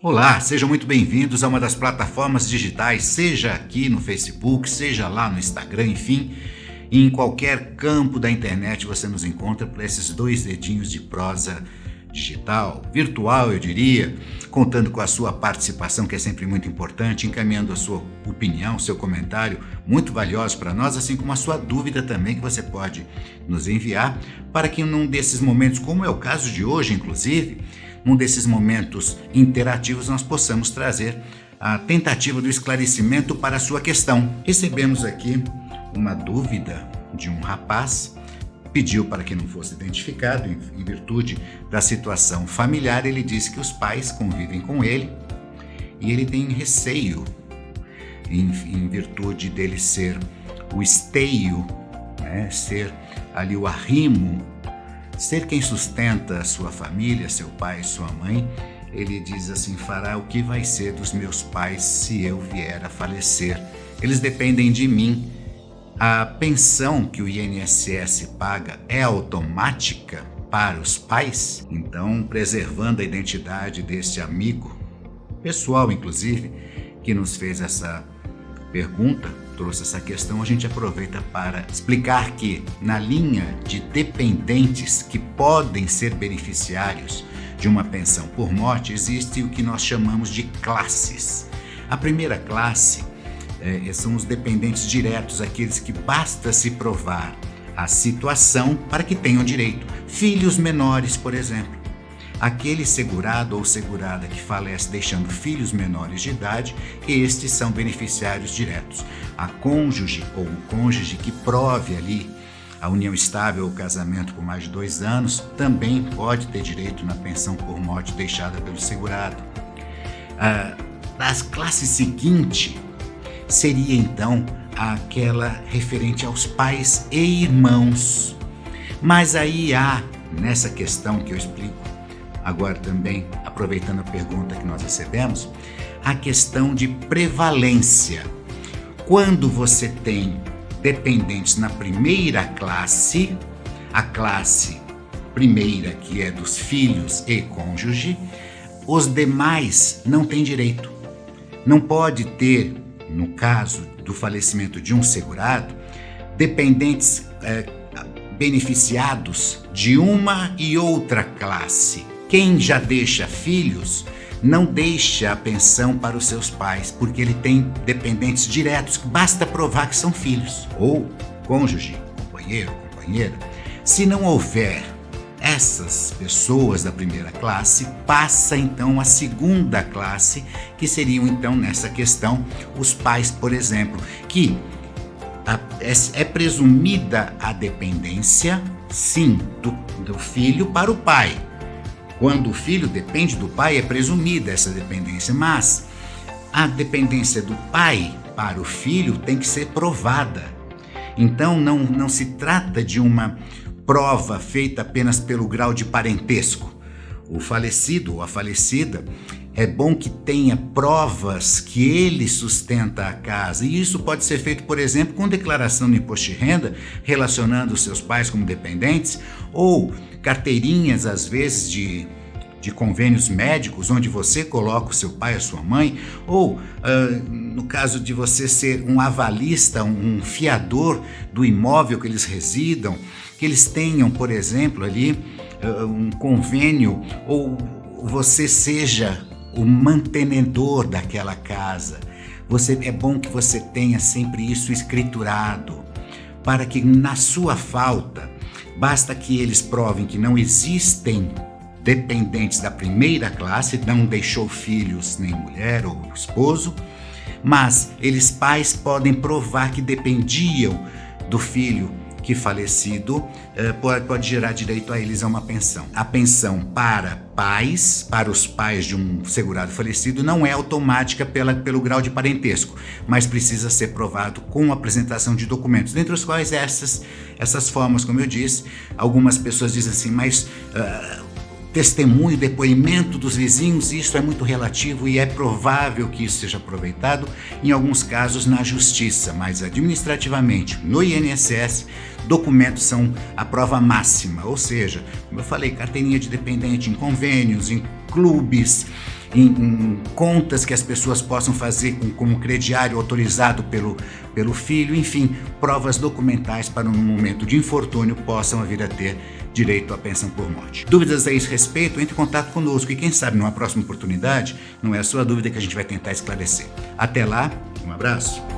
Olá, sejam muito bem-vindos a uma das plataformas digitais, seja aqui no Facebook, seja lá no Instagram, enfim, em qualquer campo da internet você nos encontra por esses 2 dedinhos de prosa digital, virtual eu diria, contando com a sua participação, que é sempre muito importante, encaminhando a sua opinião, seu comentário, muito valioso para nós, assim como a sua dúvida também, que você pode nos enviar, para que num desses momentos, como é o caso de hoje, inclusive, num desses momentos interativos nós possamos trazer a tentativa do esclarecimento para a sua questão. Recebemos aqui uma dúvida de um rapaz, pediu para que não fosse identificado em virtude da situação familiar. Ele disse que os pais convivem com ele e ele tem receio em virtude dele ser o esteio, ser ali o arrimo, ser quem sustenta a sua família, seu pai e sua mãe. Ele diz assim: fará o que vai ser dos meus pais se eu vier a falecer. Eles dependem de mim. A pensão que o INSS paga é automática para os pais? Então, preservando a identidade deste amigo, pessoal inclusive, que nos fez essa pergunta, trouxe essa questão, a gente aproveita para explicar que na linha de dependentes que podem ser beneficiários de uma pensão por morte, existe o que nós chamamos de classes. A primeira classe são os dependentes diretos, aqueles que basta se provar a situação para que tenham direito. Filhos menores, por exemplo. Aquele segurado ou segurada que falece deixando filhos menores de idade, estes são beneficiários diretos. A cônjuge ou o cônjuge que prove ali a união estável ou casamento por mais de 2 anos também pode ter direito na pensão por morte deixada pelo segurado. Das classes seguinte seria então aquela referente aos pais e irmãos. Mas aí há, nessa questão que eu explico agora também, aproveitando a pergunta que nós recebemos, a questão de prevalência. Quando você tem dependentes na primeira classe, a classe primeira, que é dos filhos e cônjuge, os demais não têm direito. Não pode ter, no caso do falecimento de um segurado, dependentes beneficiados de uma e outra classe. Quem já deixa filhos não deixa a pensão para os seus pais, porque ele tem dependentes diretos, que basta provar que são filhos, ou cônjuge, companheiro, companheira. Se não houver essas pessoas da primeira classe, passa então a segunda classe, que seriam então nessa questão os pais, por exemplo, que é presumida a dependência, sim, do filho para o pai. Quando o filho depende do pai, é presumida essa dependência, mas a dependência do pai para o filho tem que ser provada. Então não se trata de uma prova feita apenas pelo grau de parentesco. O falecido ou a falecida, é bom que tenha provas que ele sustenta a casa, e isso pode ser feito, por exemplo, com declaração no imposto de renda, relacionando os seus pais como dependentes, ou carteirinhas, às vezes, de convênios médicos, onde você coloca o seu pai, a sua mãe, ou no caso de você ser um avalista, um fiador do imóvel que eles residam, que eles tenham, por exemplo, ali um convênio, ou você seja o mantenedor daquela casa. É bom que você tenha sempre isso escriturado, para que na sua falta, basta que eles provem que não existem dependentes da primeira classe, não deixou filhos, nem mulher ou esposo, mas eles pais podem provar que dependiam do filho que falecido, pode gerar direito a eles a uma pensão. A pensão para os pais de um segurado falecido, não é automática pelo grau de parentesco, mas precisa ser provado com a apresentação de documentos, dentre os quais essas formas, como eu disse. Algumas pessoas dizem assim, mas testemunho, depoimento dos vizinhos, isso é muito relativo e é provável que isso seja aproveitado em alguns casos na justiça, mas administrativamente, no INSS, documentos são a prova máxima, ou seja, como eu falei, carteirinha de dependente em convênios, em clubes, em contas que as pessoas possam fazer como crediário autorizado pelo filho, enfim, provas documentais para no momento de infortúnio possam vir a ter direito à pensão por morte. Dúvidas a esse respeito, entre em contato conosco e quem sabe numa próxima oportunidade não é a sua dúvida que a gente vai tentar esclarecer. Até lá, um abraço.